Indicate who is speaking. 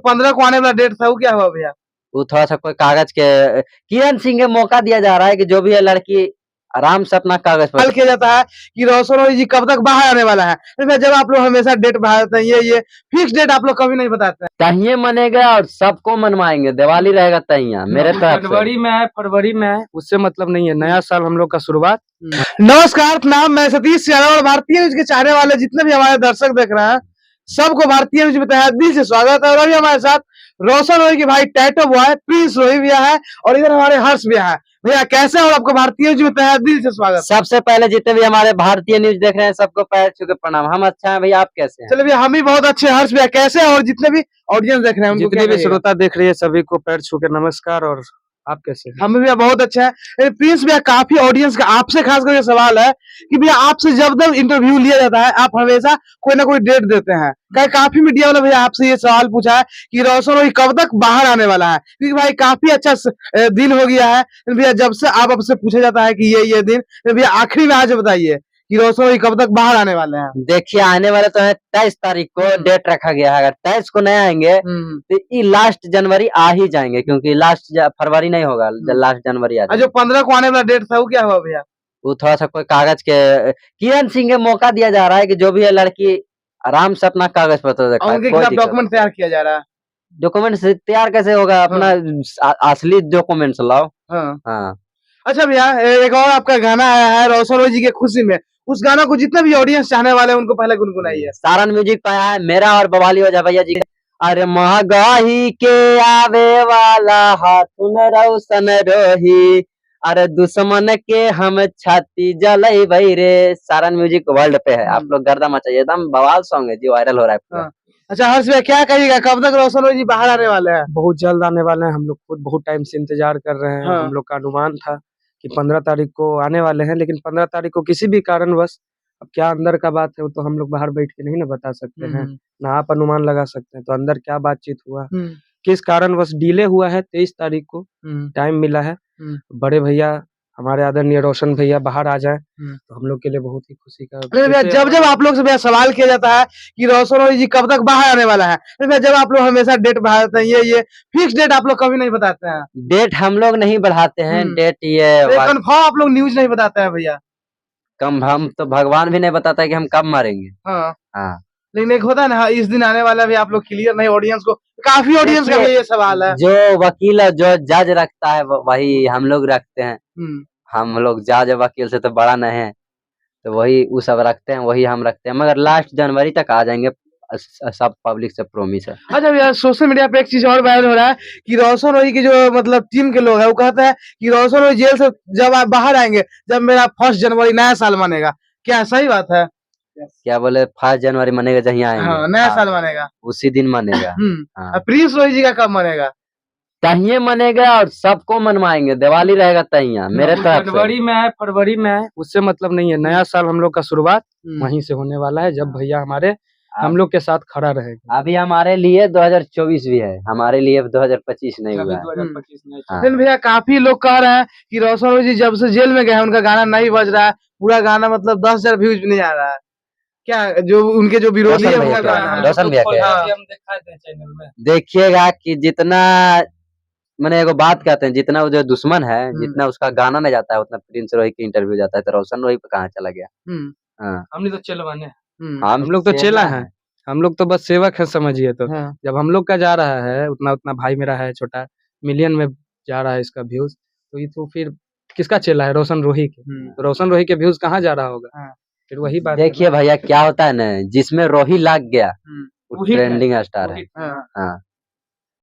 Speaker 1: जो 15 को आने वाला डेट था वो क्या हुआ भैया?
Speaker 2: वो थोड़ा सा कोई कागज के किरण सिंह के मौका दिया जा रहा है कि जो भी है लड़की आराम से अपना कागज
Speaker 1: सवाल
Speaker 2: पर
Speaker 1: किया जाता है कि रोशन रोही जी कब तक बाहर आने वाला है। तो भैया जब आप लोग हमेशा डेट बताते हैं ये फिक्स डेट आप लोग कभी नहीं बताते हैं।
Speaker 2: तहिए मनेगा और सबको मनवाएंगे, दिवाली रहेगा तहिया मेरे तरफ से।
Speaker 3: जनवरी में है, फरवरी में है, उससे मतलब नहीं है। नया साल हम लोग का शुरुआत।
Speaker 1: नमस्कार, प्रणाम, मैं सतीश यादव और भारतीय न्यूज के चाहने वाले जितने भी हमारे दर्शक देख रहे हैं सबको भारतीय न्यूज में तहे दिल से स्वागत है। और अभी हमारे साथ रोशन रोही के भाई टैटो बॉय प्रिंस रोही भैया है और इधर हमारे हर्ष भैया है। भैया कैसे हो? आपको भारतीय न्यूज में तहे दिल से स्वागत।
Speaker 2: सबसे पहले जितने भी हमारे भारतीय न्यूज देख रहे हैं सबको पैर छू के प्रणाम। हम अच्छा है भैया, आप कैसे हैं?
Speaker 1: चलो भैया हम भी बहुत अच्छे हैं। हर्ष भैया कैसे हैं? और जितने भी ऑडियंस देख रहे हैं उनको
Speaker 3: जितने
Speaker 1: क्या
Speaker 3: भी
Speaker 1: कहिएगा?
Speaker 3: श्रोता देख रही है सभी को पैर छू के नमस्कार। और आप कैसे हैं?
Speaker 1: हम भी भैया बहुत अच्छा है। प्रिंस भैया काफी ऑडियंस का आपसे खास करके सवाल है कि भैया आपसे जब इंटरव्यू लिया जाता है आप हमेशा कोई ना कोई डेट देते हैं। काफी मीडिया वाला भैया आपसे ये सवाल पूछा है कि रोशन रोही कब तक बाहर आने वाला है, क्योंकि भाई काफी अच्छा दिन हो गया है भैया जब से आपसे पूछा जाता है कि ये दिन। भैया आखिरी में आज बताइए कि रोशन रोही कब तक बाहर आने वाले हैं।
Speaker 2: देखिए आने वाले तो है 23 तारीख को डेट रखा गया है। अगर 23 को नहीं आएंगे तो ये लास्ट जनवरी आ ही जाएंगे, क्योंकि लास्ट फरवरी नहीं होगा, लास्ट जनवरी आ
Speaker 1: जो
Speaker 2: जाएगा।
Speaker 1: 15 को आने वाला डेट था वो क्या हुआ भैया?
Speaker 2: वो थोड़ा सा कोई कागज के किरण सिंह के मौका दिया जा रहा है कि जो भी है लड़की आराम से अपना कागज पत्र दिखाए।
Speaker 1: उनके खिलाफ डॉक्यूमेंट तैयार किया जा रहा है।
Speaker 2: डॉक्यूमेंट तैयार कैसे होगा? अपना असली डॉक्यूमेंट्स लाओ।
Speaker 1: हाँ। अच्छा भैया एक और आपका गाना आया है रोशन रोही जी के खुशी में, उस गाना को जितने भी ऑडियंस चाहने वाले हैं उनको पहले गुनगुनाइए।
Speaker 2: सारन म्यूजिक पे आया है मेरा और बवाली वजह भैया जी। अरे महगाई के आवे वाला हाथुन रोशन रोही, अरे दुश्मन के हम छाती जलई रे। सारन म्यूजिक वर्ल्ड पे है, आप लोग गर्दा मचाइए, एकदम बवाल सॉन्ग है जी, वायरल हो रहा है पूरा।
Speaker 1: अच्छा हर्ष भैया क्या कहिएगा, कब तक रोशन रोही जी बाहर आने वाले हैं?
Speaker 3: बहुत जल्द आने वाले हैं। हम लोग खुद बहुत टाइम से इंतजार कर रहे हैं। हम लोग का अनुमान था कि 15 तारीख को आने वाले हैं, लेकिन 15 तारीख को किसी भी कारणवश, अब क्या अंदर का बात है वो तो हम लोग बाहर बैठ के नहीं ना बता सकते हैं, ना आप अनुमान लगा सकते हैं। तो अंदर क्या बातचीत हुआ, किस कारणवश डिले हुआ है, 23 तारीख को टाइम मिला है। बड़े भैया हमारे आदरणीय रोशन भैया बाहर आ जाए तो हम लोग के लिए बहुत ही खुशी का।
Speaker 1: भैया जब आप लोग से भैया सवाल किया जाता है कि रोशन रोही जी कब तक बाहर आने वाला है, तो भैया जब आप लोग हमेशा डेट बढ़ाते हैं ये फिक्स डेट आप लोग कभी नहीं बताते हैं।
Speaker 2: डेट हम लोग नहीं बढ़ाते हैं, डेट ये
Speaker 1: कन्फर्म आप लोग न्यूज नहीं बताते हैं भैया।
Speaker 2: कम हम तो भगवान भी नहीं बताता है कि हम कब मारेंगे।
Speaker 1: हाँ। लेकिन एक होता है ना इस दिन आने वाला भी आप लोग क्लियर नहीं, ऑडियंस को काफी ऑडियंस का ये सवाल है।
Speaker 2: जो वकील जो जज रखता है वही हम लोग रखते हैं। हम लोग जज वकील से तो बड़ा नहीं है, तो वही वो सब रखते हैं, वही हम रखते हैं। मगर लास्ट जनवरी तक आ जाएंगे, सब पब्लिक से प्रोमिस है।
Speaker 1: अच्छा भैया सोशल मीडिया पे एक चीज और वायरल हो रहा है कि रोशन रोही की जो मतलब टीम के लोग है वो कहते हैं कि रोशन रोही जेल से जब आप बाहर आएंगे जब मेरा 1 जनवरी नया साल मानेगा, क्या सही बात है?
Speaker 2: क्या बोले 1 जनवरी मनेगा जहीं आएंगे?
Speaker 1: हाँ, नया साल मानेगा
Speaker 2: उसी दिन मनेगा।
Speaker 1: प्रिंस रोही जी का कब मनेगा?
Speaker 2: तहिए मनेगा और सबको मनवाएंगे, दिवाली रहेगा तहिया मेरे तरफ से।
Speaker 3: जनवरी में है, फरवरी में है, उससे मतलब नहीं है। नया साल हम लोग का शुरुआत वहीं से होने वाला है जब भैया हमारे हम लोग के साथ खड़ा रहेगा।
Speaker 2: अभी हमारे लिए 2024 भी है, हमारे लिए 2025 नहीं हुआ है।
Speaker 3: 2025 नहीं।
Speaker 1: लेकिन भैया काफी लोग कह रहे हैं कि रोशन रोही जी जब से जेल में गए हैं उनका गाना नहीं बज रहा है, पूरा गाना मतलब 10,000 व्यूज भी नहीं आ रहा है। क्या जो उनके जो विरोधी है उनका गाना
Speaker 2: रोशन भैया देखिएगा कि जितना मैंने एगो बात कहते हैं, जितना वो जो दुश्मन है जितना उसका गाना नहीं जाता है उतना प्रिंस रोही की इंटरव्यू जाता है, तो रोशन रोही पे कहाँ चला गया?
Speaker 3: हमने तो चलवाने
Speaker 2: हम
Speaker 3: लोग तो चेला है, हम लोग तो बस सेवक है समझिए। तो जब हम लोग का जा रहा है उतना उतना भाई मेरा है छोटा, मिलियन में जा रहा है इसका व्यूज, तो ये तो फिर किसका चेला है? रोशन रोही के। तो रोशन रोही के व्यूज कहाँ जा रहा होगा? फिर वही बात।
Speaker 2: देखिए भैया क्या होता है ना, जिसमें रोही लग गया वो ट्रेंडिंग स्टार है।